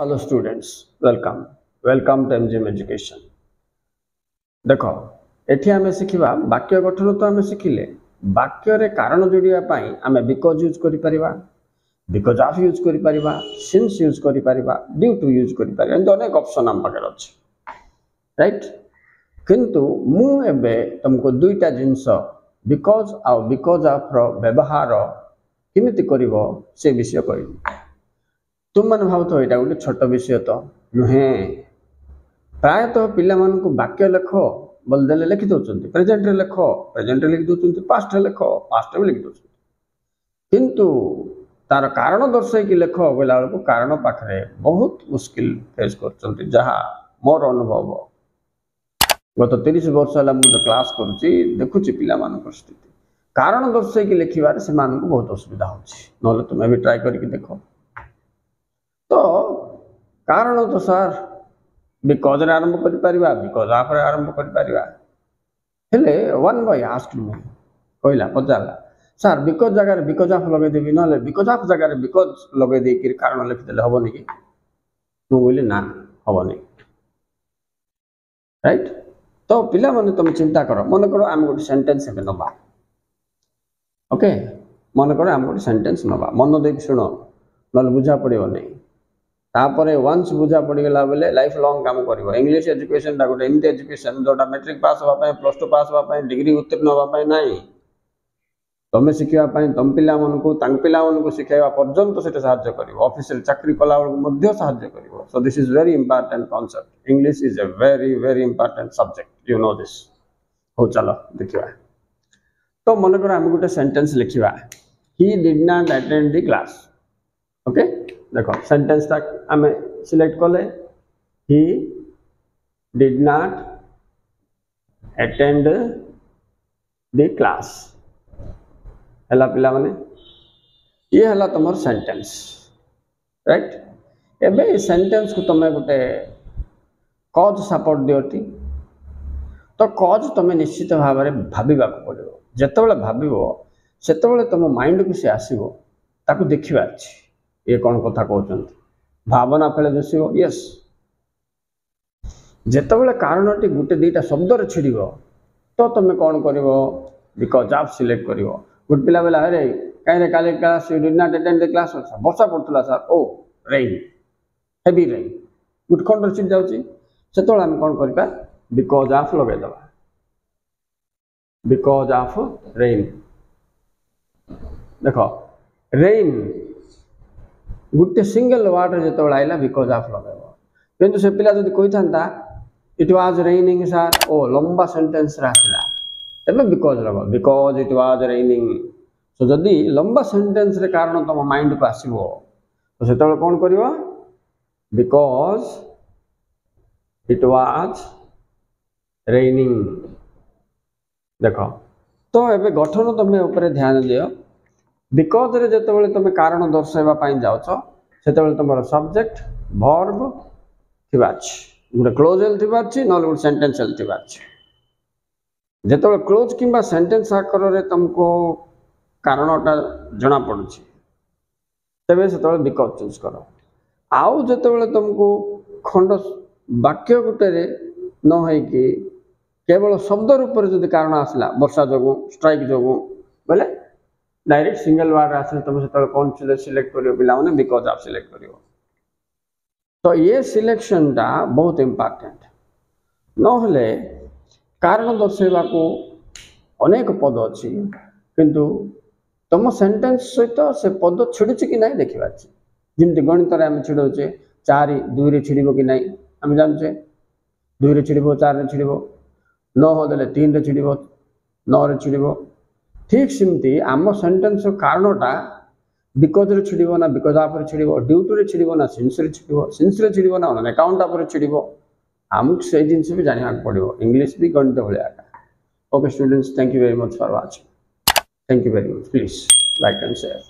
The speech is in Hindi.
Hello students, welcome to MGM education. देख एठी आमे शिखिबा वाक्य गठन। तो आमे शिखिले वाक्य रे कारण जोड़िया पाई आमे बिकॉज यूज करि परिबा, बिकॉज ऑफ यूज करि परिबा, सिंस यूज करि परिबा, ड्यू टू यूज करि परिबा। एंड अनेक ऑप्शन आम पाखे अछि, राइट। किंतु मु एबे तुमको दुईटा जिंस बिकॉज आ बिकॉज ऑफ रो व्यवहार केमिति करिवो से विषय कहिबी। तुम मैंने भाव यहाँ गोटे छोट विषय तो नुहे। प्रायतः पिला वाक्य लेख बोलदेले लिखि दौरान प्रेजेंट रे लेख, प्रेजेंट रे लिखि दौरान पास्ट रे लेख, पास्ट रे लिखि दौरान। किंतु तार कारण दर्शाई लेख बोला बेलू कारण पाखे बहुत मुस्किल फेस कर जहाँ मोर अनुभव। गत 30 वर्ष है मुझे क्लास करुच्ची, देखुची पिला स्थिति कारण दर्शाई लिखार से बहुत असुविधा हो। तुम्हें भी ट्राए करके देख। तो कारण तो सर बिकॉज रे आरंभ करि परिबा, बिकॉज ऑफ रे आरंभ करि परिबा। हेले वन बॉय आस्क्ड मी, कहला पचारला सर बिकॉज जगह रे बिकॉज ऑफ लगे देबी ना बिकॉज ऑफ जगह रे बिकॉज लगे दे कि कारण लिखि देले हबो नि? मु बोली ना हबो नि, राइट। तो पिला माने तुम चिंता करो, मन करो आम गोटे सेंटेंस हे नबा। ओके, मन करो आम गोटे सेंटेंस नबा, मन देख सुनो न बुझा पड़ो नहीं। तापरे वंस बुझा पड़गला बेले लाइफ लॉन्ग काम कर। इंग्लिश एजुकेशन गोटे एमती एजुकेशन जोटा मैट्रिक पास हाँपाई, प्लस टू पास हाँपाई, डिग्री उत्तीर्ण हाँपाई ना। तुम्हें शिखापी तुम पिला शिखाइबा पर्यंत से साहाय्य कर। ऑफिस चाकरी कला बेलू साहाय्य कर। So this is very important concept. English is a very very important subject, you know this. हो चलो देखा। तो मन कर आम गोटे सेंटेंस लिखा, he did not attend the class. Okay, देखो सेंटेंस तक आम सिलेक्ट कले, he did not attend the class है पिला माने। ये है तुम सेंटेंस, राइट। एबे सेंटेंस को तुम्हें गोटे कज सपोर्ट दियोटी। तो कज तुम्हें निश्चित भाव में भाविबा पड़ो। जितेबाला भाव से तुम माइंड को सी आसो, ताकू देखा अच्छी ये कौन कथा कहते, भावना फेले दिशो। यस, जितेबाला कारणटी गोटे दुईटा शब्द छिड़ तो तुम कौन कर बिकॉज ऑफ सिलेक्ट कर। गोटे पिला बेला अरे कहीं काली class you did not attend the class, वर्षा पड़ता sir, oh rain, heavy rain, गोटे खंड छिड़ जाऊँगी। से आम कौन करवा बिकॉज ऑफ लगेद, बिकॉज ऑफ रेन। देख रेन गोटे सिंगल वार्ड जो आईला बिकॉज ऑफ लगे। किंतु से पिला जब कही था इट वाज रेनिंग सर, ओ लंबा सेंटेंस आसला तबे बिकॉज लग, बिकॉज इट वाज रेनिंग। सो जदि लंबा सेंटेंस रे कारण तुम माइंड को आसो तो से कौन कर बिकॉज इट वाज रेनिंग। देख तो एबे गठन तुम ऊपर ध्यान दियो। बिकॉज रे जिते तुम कारण दर्शाइबा जाओ से तुम सब्जेक्ट वर्ब थिबा गोटे क्लोजल थिबा ना गोटे सेंटेंशियल थिबा। जिते क्लोज किंबा सेंटेंस आकर रे तुमको कारणटा जना पड़ुछि तेबे से बिकॉज चूज कर। आउ जिते तुमको खंड वाक्य गोटे न होइकि केवल शब्द रूप में जब कारण आसला वर्षा जो स्ट्राइक जो बोले डायरेक्ट सिंगल वार्ड आसे तुम से कौन सिलेक्ट करियो पिला माने बिकॉज ऑफ सिलेक्ट करियो। तो ये सिलेक्शन टा बहुत इम्पोर्टेंट। नहले कारण दर्शाइबा को अनेक पद अच्छी, किंतु तुम सेंटेंस सहित से पद छिड़ुच कि नहीं देखा। जमी गणित आम छिड़ौचे 4 2 रे छिड़ब कि नहीं आम जानचे, 2 रे छिड़ब, 4 रे छिड़ब, 9 देले 3 रे छिड़ब, 9 रे छिड़ब। ठीक सेमती आम सेंटेंस कारणटा बिकॉज रे छिड़ब ना बिकॉज ऑफ रे छिड़ब, ड्यू टू रे छिड़ब ना सिंस रे छिड़ब, सिंस रे छिड़ब ना ऑन अकाउंट ऑफ रे छिड़ब। आमको से जिनस भी जाना पड़ो, इंग्लिश भी गणित भाया। Okay students, thank you very much for watching. Thank you very much. Please like and share.